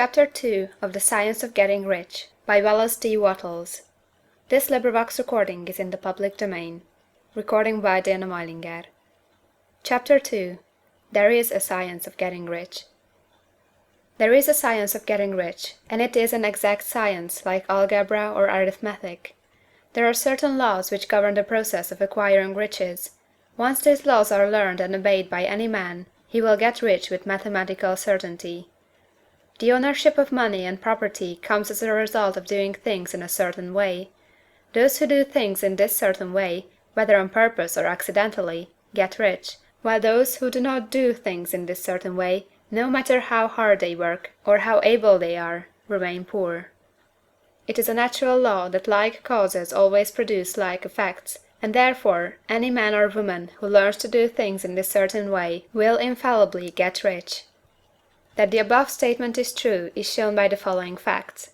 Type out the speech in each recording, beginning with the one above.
Chapter 2 of The Science of Getting Rich by Wallace D. Wattles. This recording is in the public domain. Recording by Diana Majlinger. Chapter 2 There is a Science of Getting Rich. There is a science of getting rich, and it is an exact science like algebra or arithmetic. There are certain laws which govern the process of acquiring riches. Once these laws are learned and obeyed by any man, he will get rich with mathematical certainty. The ownership of money and property comes as a result of doing things in a certain way. Those who do things in this certain way, whether on purpose or accidentally, get rich, while those who do not do things in this certain way, no matter how hard they work, or how able they are, remain poor. It is a natural law that like causes always produce like effects, and therefore any man or woman who learns to do things in this certain way will infallibly get rich. That the above statement is true is shown by the following facts.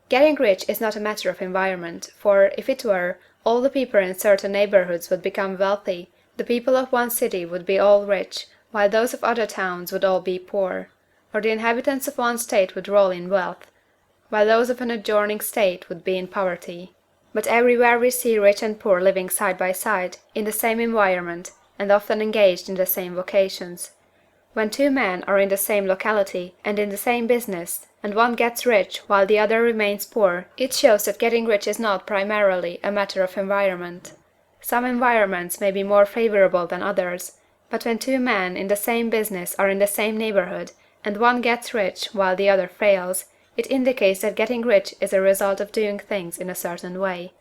Getting rich is not a matter of environment, for, if it were, all the people in certain neighborhoods would become wealthy, the people of one city would be all rich, while those of other towns would all be poor, or the inhabitants of one state would roll in wealth, while those of an adjoining state would be in poverty. But everywhere we see rich and poor living side by side, in the same environment, and often engaged in the same vocations. When two men are in the same locality and in the same business, and one gets rich while the other remains poor, it shows that getting rich is not primarily a matter of environment. Some environments may be more favorable than others, but when two men in the same business are in the same neighborhood, and one gets rich while the other fails, it indicates that getting rich is a result of doing things in a certain way.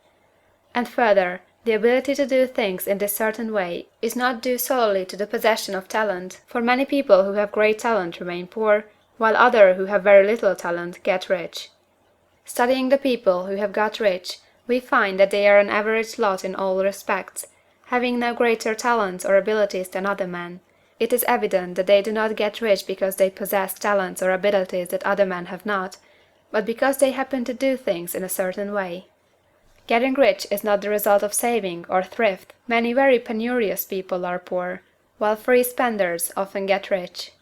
And further, the ability to do things in this certain way is not due solely to the possession of talent, for many people who have great talent remain poor, while others who have very little talent get rich. Studying the people who have got rich, we find that they are an average lot in all respects, having no greater talents or abilities than other men. It is evident that they do not get rich because they possess talents or abilities that other men have not, but because they happen to do things in a certain way. Getting rich is not the result of saving or thrift. Many very penurious people are poor, while free spenders often get rich.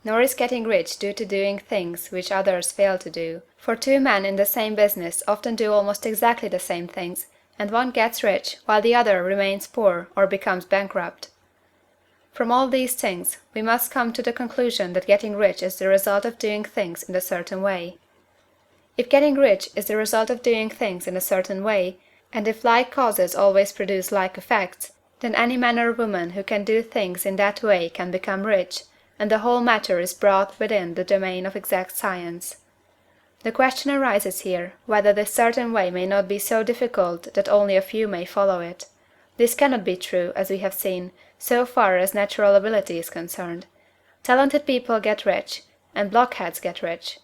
Nor is getting rich due to doing things which others fail to do, for two men in the same business often do almost exactly the same things, and one gets rich while the other remains poor or becomes bankrupt. From all these things, we must come to the conclusion that getting rich is the result of doing things in a certain way. If getting rich is the result of doing things in a certain way, and if like causes always produce like effects, then any man or woman who can do things in that way can become rich, and the whole matter is brought within the domain of exact science. The question arises here, whether this certain way may not be so difficult that only a few may follow it. This cannot be true, as we have seen, so far as natural ability is concerned. Talented people get rich, and blockheads get rich.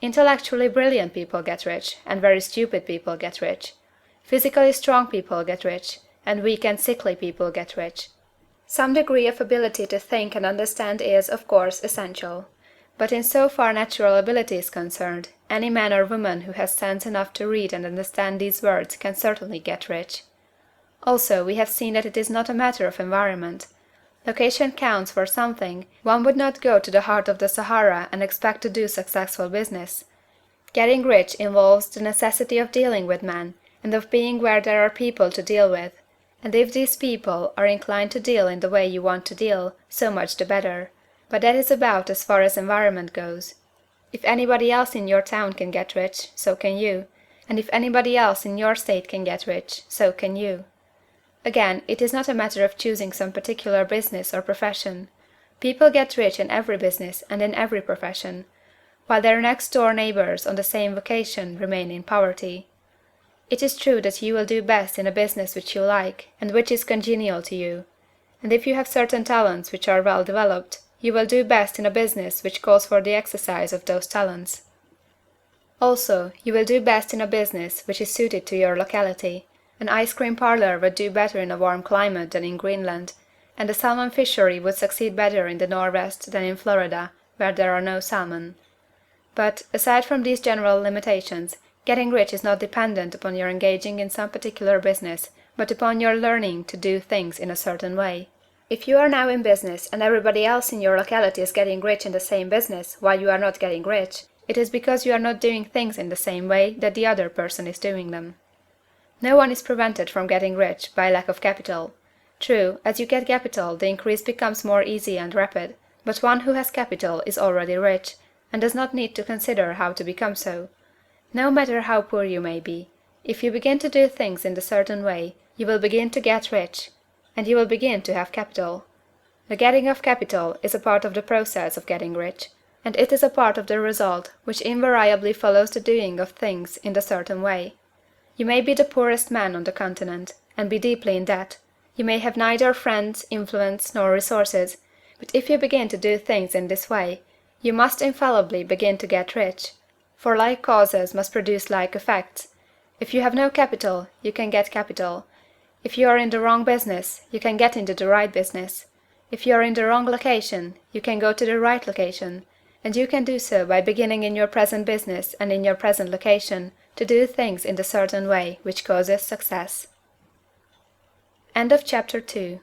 Intellectually brilliant people get rich, and very stupid people get rich. Physically strong people get rich, and weak and sickly people get rich. Some degree of ability to think and understand is, of course, essential. But in so far natural ability is concerned, any man or woman who has sense enough to read and understand these words can certainly get rich. Also, we have seen that it is not a matter of environment. Location counts for something. One would not go to the heart of the Sahara and expect to do successful business. Getting rich involves the necessity of dealing with men, and of being where there are people to deal with. And if these people are inclined to deal in the way you want to deal, so much the better. But that is about as far as environment goes. If anybody else in your town can get rich, so can you. And if anybody else in your state can get rich, so can you. Again, it is not a matter of choosing some particular business or profession. People get rich in every business and in every profession, while their next-door neighbors on the same vocation remain in poverty. It is true that you will do best in a business which you like, and which is congenial to you. And if you have certain talents which are well developed, you will do best in a business which calls for the exercise of those talents. Also, you will do best in a business which is suited to your locality. An ice cream parlor would do better in a warm climate than in Greenland, and a salmon fishery would succeed better in the Northwest than in Florida, where there are no salmon. But, aside from these general limitations, getting rich is not dependent upon your engaging in some particular business, but upon your learning to do things in a certain way. If you are now in business and everybody else in your locality is getting rich in the same business while you are not getting rich, it is because you are not doing things in the same way that the other person is doing them. No one is prevented from getting rich by lack of capital. True, as you get capital the increase becomes more easy and rapid, but one who has capital is already rich, and does not need to consider how to become so. No matter how poor you may be, if you begin to do things in a certain way, you will begin to get rich, and you will begin to have capital. The getting of capital is a part of the process of getting rich, and it is a part of the result which invariably follows the doing of things in a certain way. You may be the poorest man on the continent, and be deeply in debt. You may have neither friends, influence, nor resources, but if you begin to do things in this way, you must infallibly begin to get rich, for like causes must produce like effects. If you have no capital, you can get capital. If you are in the wrong business, you can get into the right business. If you are in the wrong location, you can go to the right location, and you can do so by beginning in your present business and in your present location to do things in the certain way which causes success. End of chapter 2.